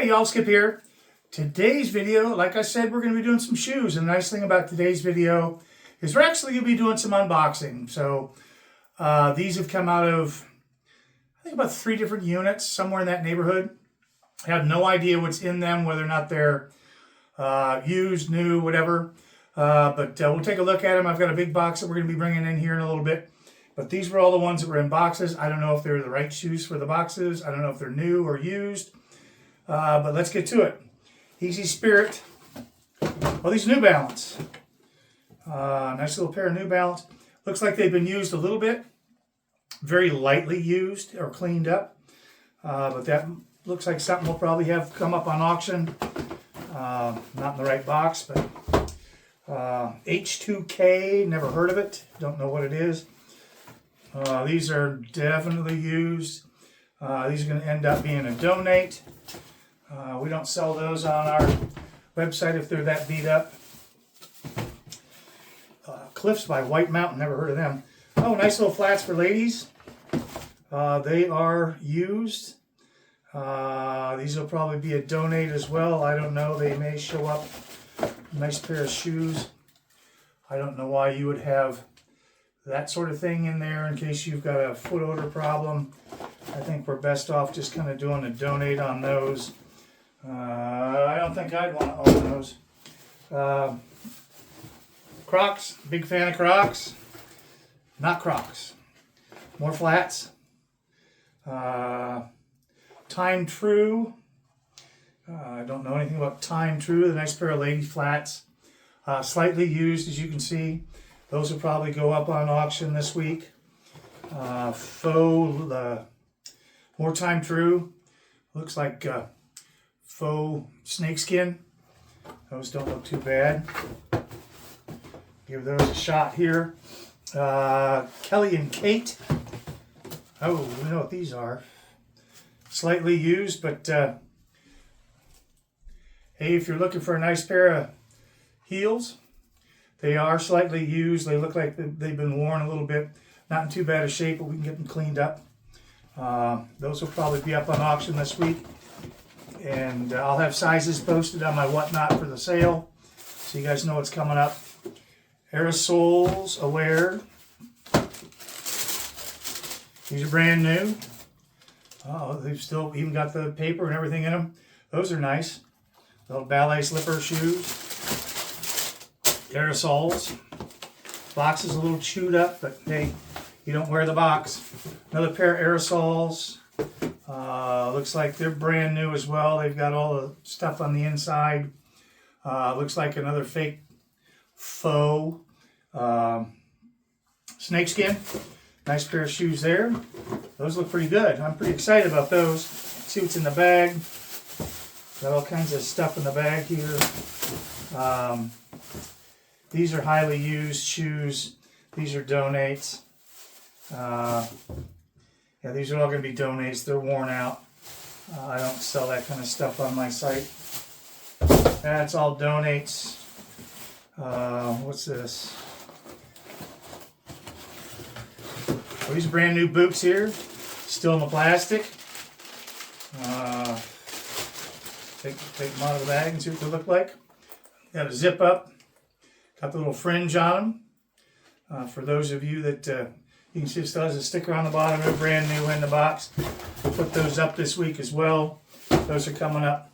Hey y'all, Skip here. Today's video, like I said, we're going to be doing some shoes. And the nice thing about today's video is we're actually going to be doing some unboxing. So these have come out of, I think, about 3 different units, somewhere in that neighborhood. I have no idea what's in them, whether or not they're used, new, whatever. But we'll take a look at them. I've got a big box that we're going to be bringing in here in a little bit. But these were all the ones that were in boxes. I don't know if they're the right shoes for the boxes. I don't know if they're new or used. But let's get to it. Easy Spirit. Well, these New Balance. Nice little pair of New Balance. Looks like they've been used a little bit. Very lightly used or cleaned up. But that looks like something we'll probably have come up on auction. Not in the right box, but H2K, never heard of it. Don't know what it is. These are definitely used. These are going to end up being a donate. We don't sell those on our website if they're that beat up. Cliffs by White Mountain, never heard of them. Oh, nice little flats for ladies. They are used. These will probably be a donate as well. I don't know. They may show up. Nice pair of shoes. I don't know why you would have that sort of thing in there in case you've got a foot odor problem. I think we're best off just kind of doing a donate on those. I don't think I'd want to own those. Crocs, big fan of Crocs. Not Crocs. More flats. Time True. I don't know anything about Time True. The nice pair of lady flats. Slightly used, as you can see. Those will probably go up on auction this week. More Time True. Looks like faux snakeskin. Those don't look too bad. Give those a shot here. Kelly and Kate. Oh, we know what these are. Slightly used, but hey, if you're looking for a nice pair of heels, they are slightly used. They look like they've been worn a little bit. Not in too bad a shape, but we can get them cleaned up. Those will probably be up on auction this week. And I'll have sizes posted on my Whatnot for the sale, so you guys know what's coming up. Aerosols Aware. These are brand new. Oh, they've still even got the paper and everything in them. Those are nice. Little ballet slipper shoes. Aerosols. Box is a little chewed up, but hey, you don't wear the box. Another pair of Aerosols. Looks like they're brand new as well. They've got all the stuff on the inside. Looks like another fake faux snakeskin. Nice pair of shoes there. Those look pretty good. I'm pretty excited about those. See what's in the bag. Got all kinds of stuff in the bag here. These are highly used shoes. These are donates. Yeah, these are all going to be donates. They're worn out. I don't sell that kind of stuff on my site. That's all donates. What's this? Well, these are brand new boots here. Still in the plastic. Take them out of the bag and see what they look like. Got a zip up. Got the little fringe on them. For those of you that you can see it still has a sticker on the bottom. They're brand new in the box. We'll put those up this week as well. Those are coming up.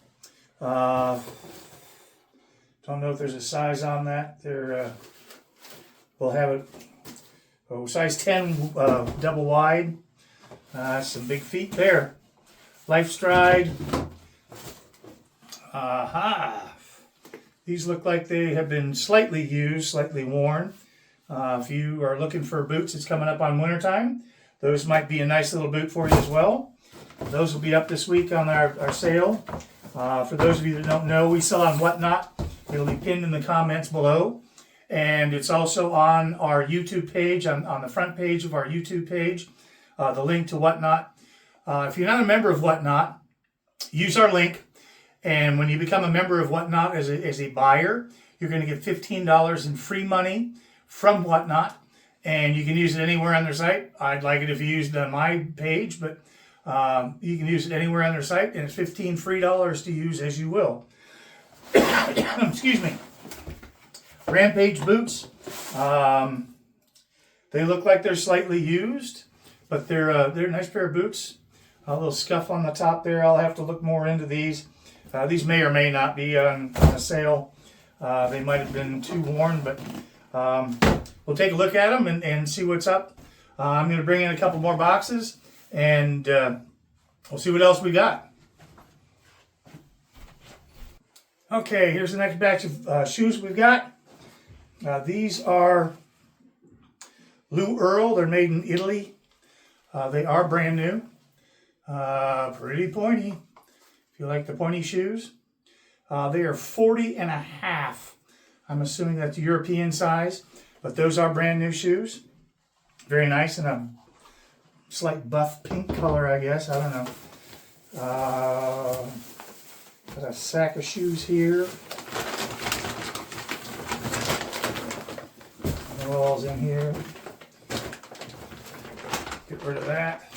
Don't know if there's a size on that. We'll have it. Oh, size 10 double wide. Some big feet there. LifeStride. Aha. These look like they have been slightly used, slightly worn. If you are looking for boots, it's coming up on wintertime. Those might be a nice little boot for you as well. Those will be up this week on our sale. For those of you that don't know, we sell on Whatnot. It'll be pinned in the comments below. And it's also on our YouTube page, on the front page of our YouTube page, the link to Whatnot. If you're not a member of Whatnot, use our link. And when you become a member of Whatnot as a buyer, you're going to get $15 in free money from Whatnot. And you can use it anywhere on their site. I'd like it if you used it on my page, but You can use it anywhere on their site, and it's $15 free to use as you will. Excuse me. Rampage boots. They look like they're slightly used, but they're a nice pair of boots. A little scuff on the top there. I'll have to look more into these. These may or may not be on a sale. They might have been too worn, but we'll take a look at them and see what's up. I'm going to bring in a couple more boxes, and we'll see what else we got. Okay, here's the next batch of shoes we've got. These are Lou Earl. They're made in Italy. They are brand new. Pretty pointy. If you like the pointy shoes. They are 40 and a half. I'm assuming that's European size, but those are brand new shoes. Very nice in a slight buff pink color, I guess. I don't know. Got a sack of shoes here. The all's in here. Get rid of that.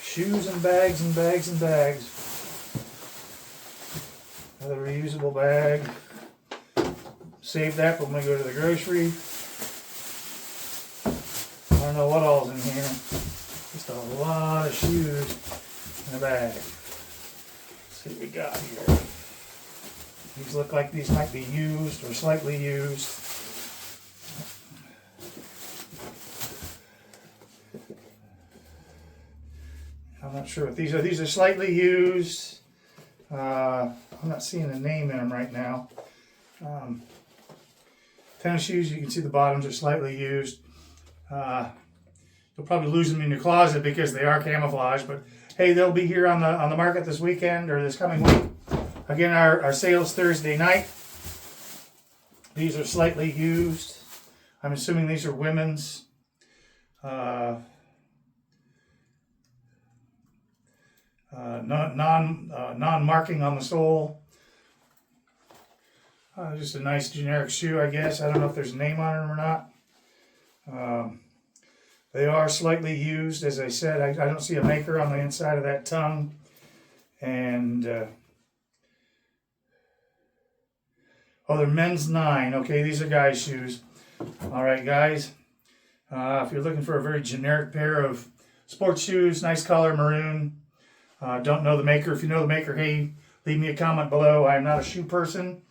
Shoes and bags and bags and bags. Another reusable bag. Save that when we go to the grocery. I don't know what all's in here. Just a lot of shoes in a bag. Let's see what we got here. These look like these might be used or slightly used. I'm not sure what these are. These are slightly used. I'm not seeing a name in them right now. Tennis shoes, you can see the bottoms are slightly used. You'll probably lose them in your closet because they are camouflage, but hey, they'll be here on the market this weekend or this coming week. Again, our sale's Thursday night. These are slightly used. I'm assuming these are women's. Non-marking on the sole. Just a nice generic shoe, I guess. I don't know if there's a name on them or not. They are slightly used, as I said. I don't see a maker on the inside of that tongue. And, oh, they're men's 9. Okay, these are guys' shoes. All right, guys. If you're looking for a very generic pair of sports shoes, nice color, maroon. Don't know the maker. If you know the maker, hey, leave me a comment below. I am not a shoe person.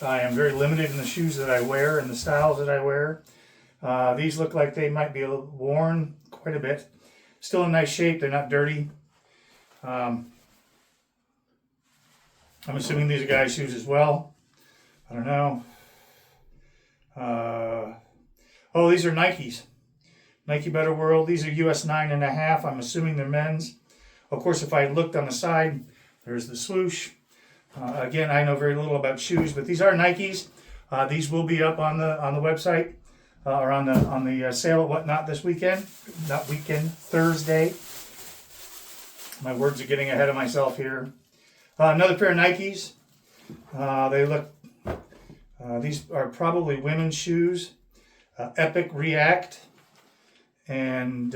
I am very limited in the shoes that I wear and the styles that I wear. These look like they might be a little worn quite a bit. Still in nice shape. They're not dirty. I'm assuming these are guys' shoes as well. I don't know. Oh, these are Nikes. Nike Better World. These are US 9.5. I'm assuming they're men's. Of course, if I looked on the side, there's the swoosh. Again, I know very little about shoes, but these are Nikes. These will be up on the website or on the sale at Whatnot this weekend. Not weekend, Thursday. My words are getting ahead of myself here. Another pair of Nikes. They look. These are probably women's shoes. Epic React, and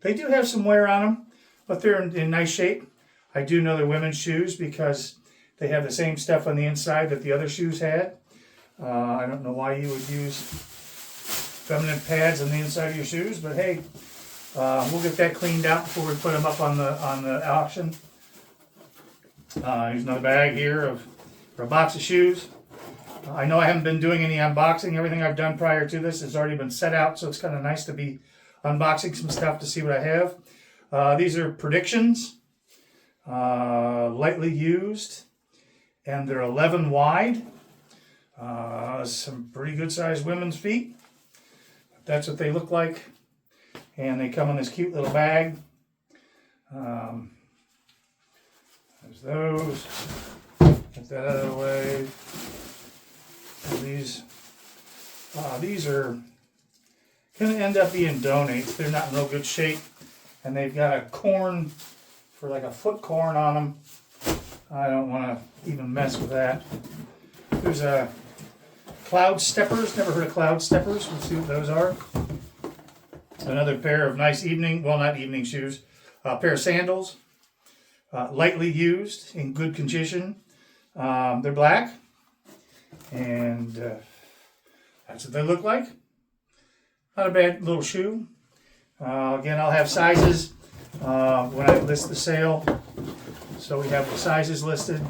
they do have some wear on them, but they're in nice shape. I do know they're women's shoes because they have the same stuff on the inside that the other shoes had. I don't know why you would use feminine pads on the inside of your shoes, but hey, we'll get that cleaned out before we put them up on the auction. Here's another bag here for a box of shoes. I know I haven't been doing any unboxing. Everything I've done prior to this has already been set out, so it's kind of nice to be unboxing some stuff to see what I have. These are Predictions, lightly used, and they're 11 wide. Some pretty good sized women's feet. That's what they look like, and they come in this cute little bag. There's those. Get that out of the way. And these are going to end up being donates. They're not in real good shape, and they've got a corn for like a foot corn on them. I don't want to even mess with that. There's a Cloud Steppers. Never heard of Cloud Steppers. Let's see what those are. Another pair of nice evening, well, not evening shoes. A pair of sandals. Lightly used, in good condition. They're black. And that's what they look like. Not a bad little shoe. Again, I'll have sizes when I list the sale. So we have the sizes listed.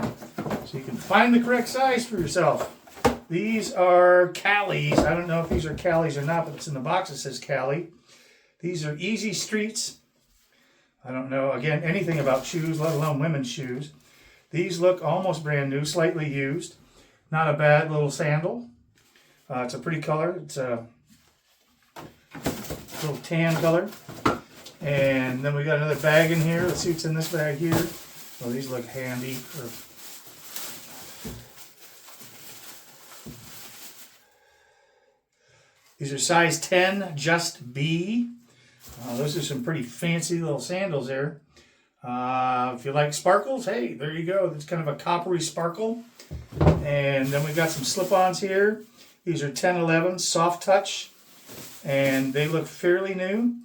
So you can find the correct size for yourself. These are Callies. I don't know if these are Callies or not, but it's in the box. It says Callie. These are Easy Streets. I don't know, again, anything about shoes, let alone women's shoes. These look almost brand new, slightly used. Not a bad little sandal. It's a pretty color. It's a little tan color. And then we got another bag in here. Let's see what's in this bag here. Oh, these look handy. These are size 10, just B. Those are some pretty fancy little sandals there. If you like sparkles, hey, there you go. It's kind of a coppery sparkle. And then we've got some slip-ons here. These are 1011 soft touch. And they look fairly new,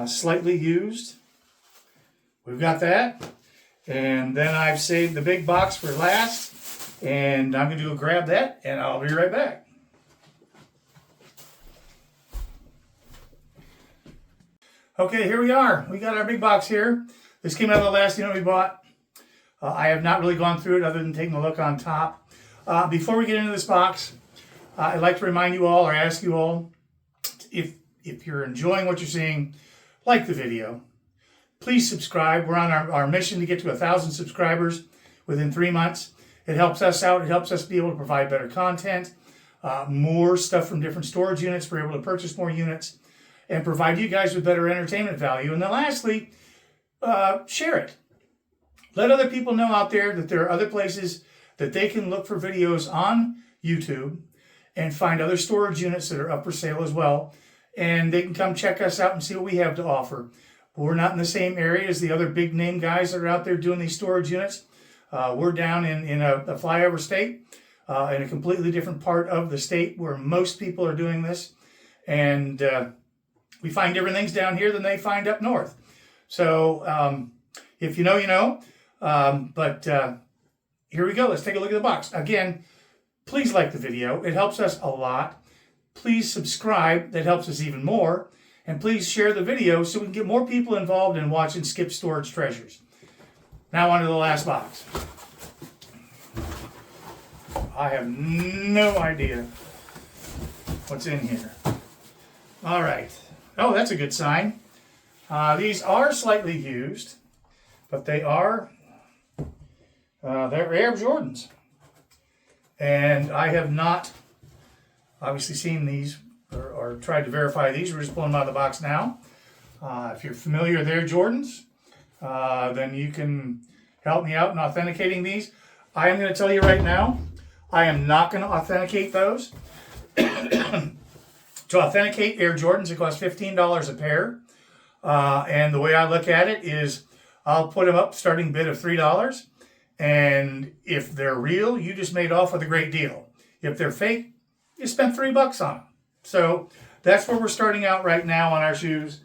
slightly used. We've got that. And then I've saved the big box for last. And I'm going to go grab that, and I'll be right back. Okay, here we are. We got our big box here. This came out of the last unit we bought. I have not really gone through it other than taking a look on top. Before we get into this box, I'd like to remind you all or ask you all, if you're enjoying what you're seeing, like the video. Please subscribe. We're on our mission to get to 1,000 subscribers within 3 months. It helps us out. It helps us be able to provide better content, more stuff from different storage units. We're able to purchase more units and provide you guys with better entertainment value. And then lastly, share it. Let other people know out there that there are other places that they can look for videos on YouTube and find other storage units that are up for sale as well. And they can come check us out and see what we have to offer. We're not in the same area as the other big name guys that are out there doing these storage units. We're down in a flyover state, in a completely different part of the state where most people are doing this. And we find different things down here than they find up north. So if you know, you know. But here we go. Let's take a look at the box. Again, please like the video. It helps us a lot. Please subscribe. That helps us even more. And please share the video so we can get more people involved in watching Skip Storage Treasures. Now on to the last box. I have no idea what's in here. All right. Oh, that's a good sign. These are slightly used, but they are, they're Air Jordans. And I have not obviously seen these or tried to verify these. We're just pulling them out of the box now. If you're familiar with Air Jordans, then you can help me out in authenticating these. I am going to tell you right now, I am not going to authenticate those. To authenticate Air Jordans, it costs $15 a pair. And the way I look at it is I'll put them up starting bid of $3. And if they're real, you just made off with a great deal. If they're fake, you spent $3 on them. So that's where we're starting out right now on our shoes.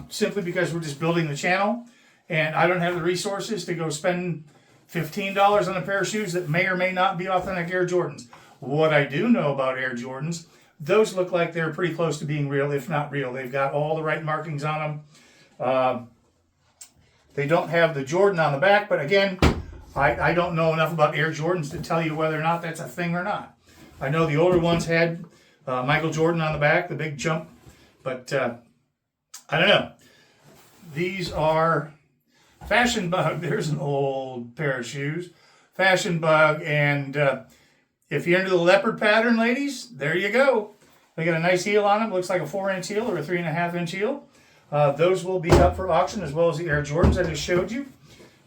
Simply because we're just building the channel. And I don't have the resources to go spend $15 on a pair of shoes that may or may not be authentic Air Jordans. What I do know about Air Jordans, those look like they're pretty close to being real, if not real. They've got all the right markings on them. They don't have the Jordan on the back, but again, I don't know enough about Air Jordans to tell you whether or not that's a thing or not. I know the older ones had Michael Jordan on the back, the big jump, but I don't know. These are Fashion Bug. There's an old pair of shoes. Fashion Bug, and if you're into the leopard pattern, ladies, there you go. They got a nice heel on them. Looks like a 4-inch heel or a 3.5-inch heel. Those will be up for auction as well as the Air Jordans I just showed you.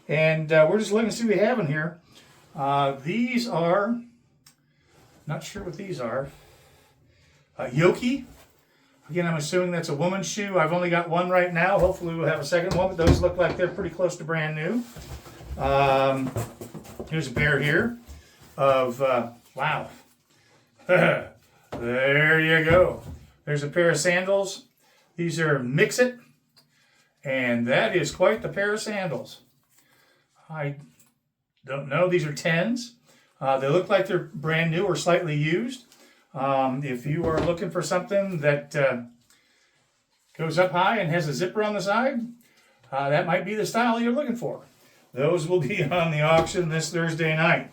And we're just looking to see what we have in here. These are, not sure what these are. Yoki. Again, I'm assuming that's a woman's shoe. I've only got one right now. Hopefully we'll have a second one, but those look like they're pretty close to brand new. Here's a pair here of, wow. There you go. There's a pair of sandals. These are Mix It. And that is quite the pair of sandals. I don't know. These are 10s. They look like they're brand new or slightly used. If you are looking for something that goes up high and has a zipper on the side, that might be the style you're looking for. Those will be on the auction this Thursday night.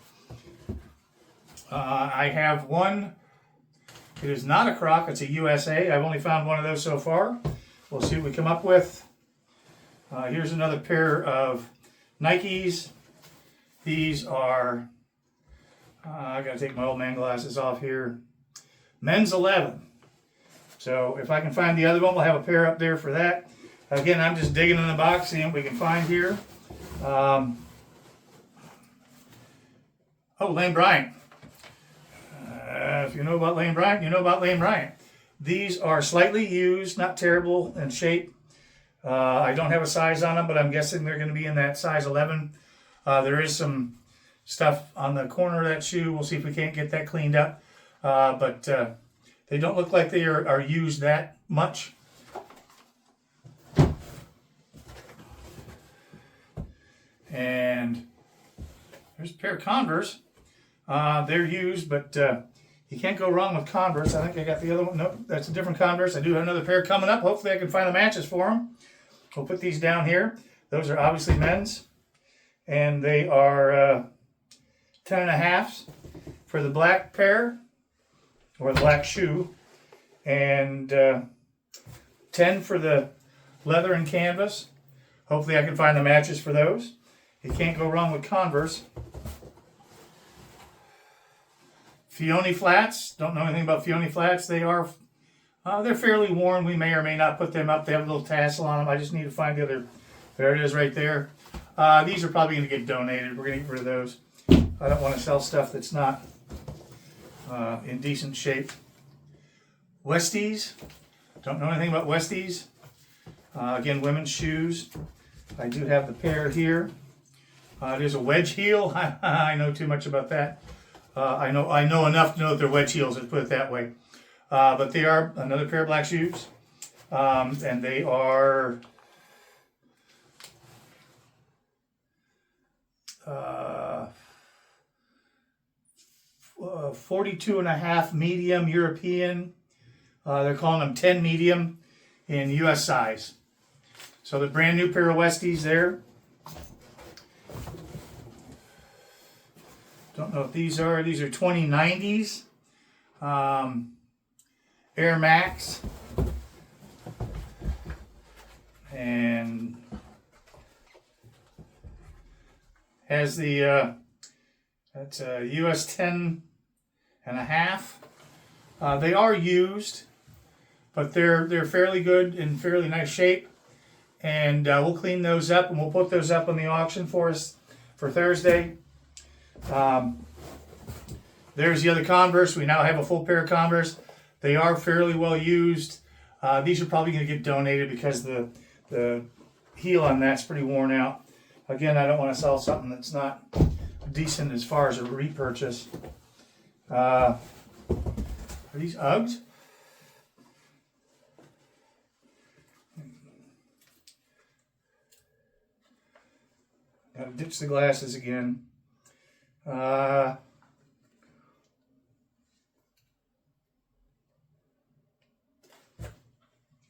I have one. It is not a Croc. It's a USA. I've only found one of those so far. We'll see what we come up with. Here's another pair of Nikes. These are, I gotta take my old man glasses off here. Men's 11. So if I can find the other one, we'll have a pair up there for that. Again, I'm just digging in the box, seeing what we can find here. Oh, Lane Bryant. If you know about Lane Bryant, you know about Lane Bryant. These are slightly used, not terrible in shape. I don't have a size on them, but I'm guessing they're going to be in that size 11. There is some stuff on the corner of that shoe. We'll see if we can't get that cleaned up. But they don't look like they are used that much. And there's a pair of Converse. They're used, but you can't go wrong with Converse. I think I got the other one. Nope, that's a different Converse. I do have another pair coming up. Hopefully I can find the matches for them. We'll put these down here. Those are obviously men's. And they are 10.5s for the black pair, or the black shoe. And 10 for the leather and canvas. Hopefully I can find the matches for those. You can't go wrong with Converse. Fione flats. Don't know anything about Fione flats. They're fairly worn. We may or may not put them up. They have a little tassel on them. I just need to find the other. There it is right there. These are probably going to get donated. We're going to get rid of those. I don't want to sell stuff that's not in decent shape. Westies. Don't know anything about Westies. Again, women's shoes. I do have the pair here. There's a wedge heel. I know too much about that. I know enough to know that they're wedge heels, let's put it that way. But they are another pair of black shoes. And they are 42.5 medium European. They're calling them 10 medium in US size. So the brand new pair of Westies there. Don't know what these are 2090s. Air Max. And has the that's a US 10.5. They are used, but they're fairly good in fairly nice shape. And we'll clean those up and we'll put those up on the auction for us for Thursday. There's the other Converse. We now have a full pair of Converse. They are fairly well used. These are probably going to get donated because the heel on that's pretty worn out. Again, I don't want to sell something that's not decent as far as a repurchase. Are these Uggs? Gotta ditch the glasses again.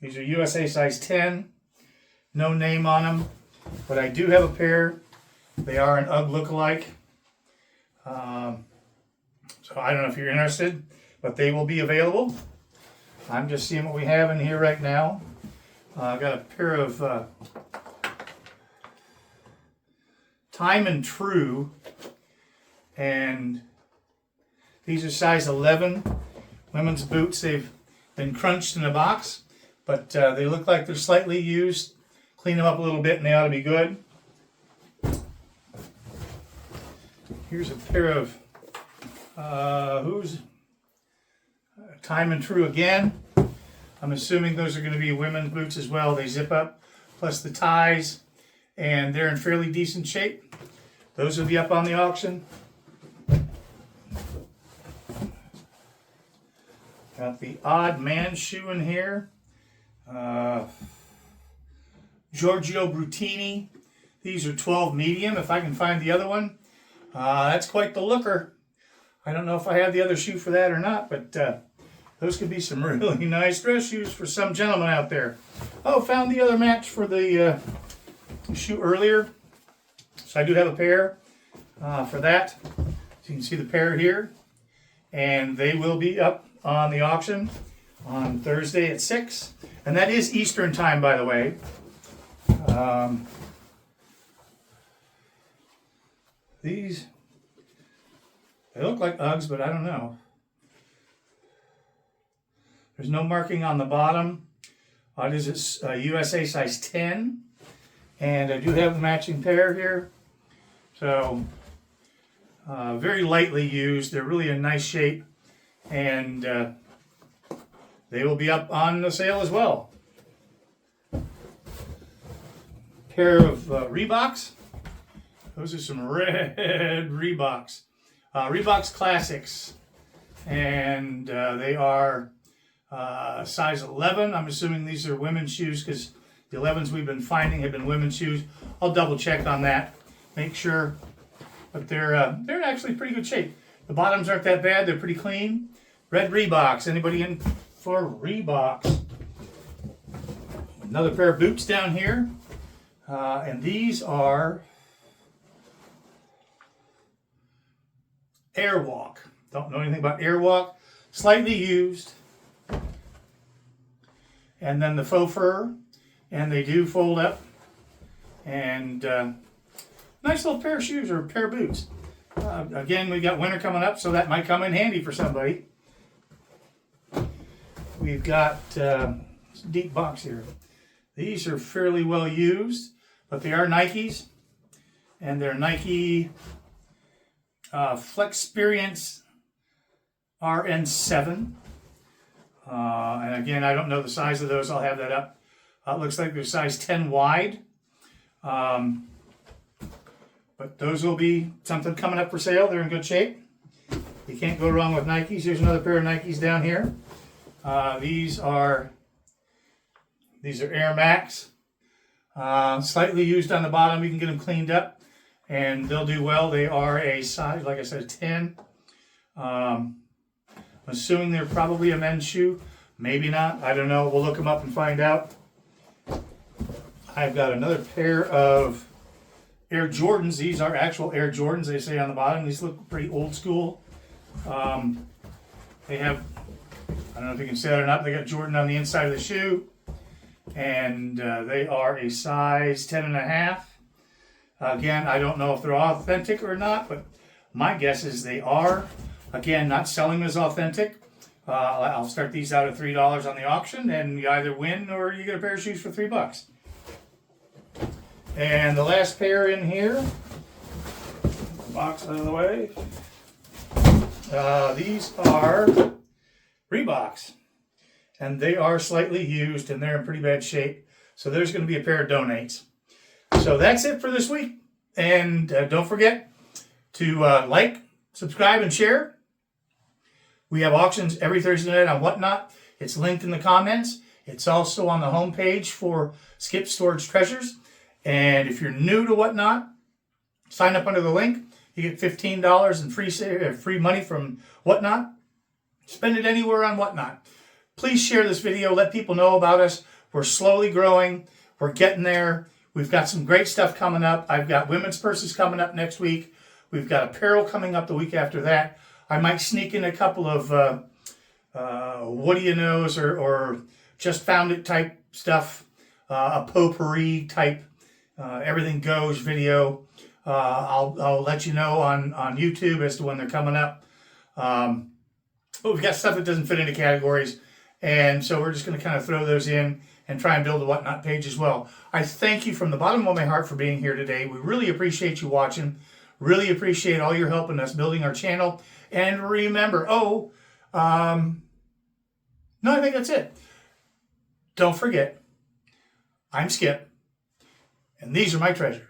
These are USA size 10. No name on them, but I do have a pair. They are an UGG lookalike. So I don't know if you're interested, but they will be available. I'm just seeing what we have in here right now. I've got a pair of Time and True, and these are size 11 women's boots. They've been crunched in a box, but they look like they're slightly used. Clean them up a little bit and they ought to be good. Here's a pair of Time and True again. I'm assuming those are going to be women's boots as well. They zip up, plus the ties, and they're in fairly decent shape. Those will be up on the auction. Got the odd man shoe in here. Giorgio Brutini. These are 12 medium, if I can find the other one. That's quite the looker. I don't know if I have the other shoe for that or not, but those could be some really nice dress shoes for some gentleman out there. Oh, found the other match for the shoe earlier. So I do have a pair for that. So you can see the pair here. And they will be up on the auction on Thursday at 6. And that is Eastern time, by the way. These, they look like Uggs, but I don't know. There's no marking on the bottom. It is a USA size 10. And I do have the matching pair here. So, very lightly used. They're really in nice shape. And they will be up on the sale as well. Pair of Reeboks. Those are some red Reeboks. Reeboks Classics. And they are size 11. I'm assuming these are women's shoes because the 11s we've been finding have been women's shoes. I'll double check on that. Make sure. But they're in actually pretty good shape. The bottoms aren't that bad. They're pretty clean. Red Reeboks. Anybody in for Reeboks? Another pair of boots down here. And these are Airwalk. Don't know anything about Airwalk. Slightly used. And then the faux fur. And they do fold up. And nice little pair of shoes or pair of boots. Again, we've got winter coming up, so that might come in handy for somebody. We've got deep box here. These are fairly well used, but they are Nikes. And they're Nike Flexperience RN7. And again, I don't know the size of those. I'll have that up. It looks like they're size 10 wide. But those will be something coming up for sale. They're in good shape. You can't go wrong with Nikes. Here's another pair of Nikes down here. These are Air Max. Slightly used on the bottom. You can get them cleaned up and they'll do well. They are a size, like I said, 10. I'm assuming they're probably a men's shoe. Maybe not. I don't know. We'll look them up and find out. I've got another pair of Air Jordans. These are actual Air Jordans, they say on the bottom. These look pretty old school. They have, I don't know if you can say that or not, they got Jordan on the inside of the shoe. And they are a size 10.5. Again, I don't know if they're authentic or not, but my guess is they are. Again, not selling them as authentic. I'll start these out at $3 on the auction, and you either win or you get a pair of shoes for $3. And the last pair in here, box out of the way. These are Reeboks, and they are slightly used, and they're in pretty bad shape. So there's going to be a pair of donates. So that's it for this week. And don't forget to like, subscribe, and share. We have auctions every Thursday night on Whatnot. It's linked in the comments. It's also on the homepage for Skip Storage Treasures. And if you're new to Whatnot, sign up under the link. You get $15 in free money from Whatnot. Spend it anywhere on Whatnot. Please share this video. Let people know about us. We're slowly growing. We're getting there. We've got some great stuff coming up. I've got women's purses coming up next week. We've got apparel coming up the week after that. I might sneak in a couple of what do you knows or just found it type stuff, a potpourri type everything goes video. I'll let you know on YouTube as to when they're coming up. But we've got stuff that doesn't fit into categories, and so we're just going to kind of throw those in and try and build a Whatnot page as well. I thank you from the bottom of my heart for being here today. We really appreciate you watching. Really appreciate all your help in us building our channel. And remember, no, I think that's it. Don't forget, I'm Skip, and these are my treasures.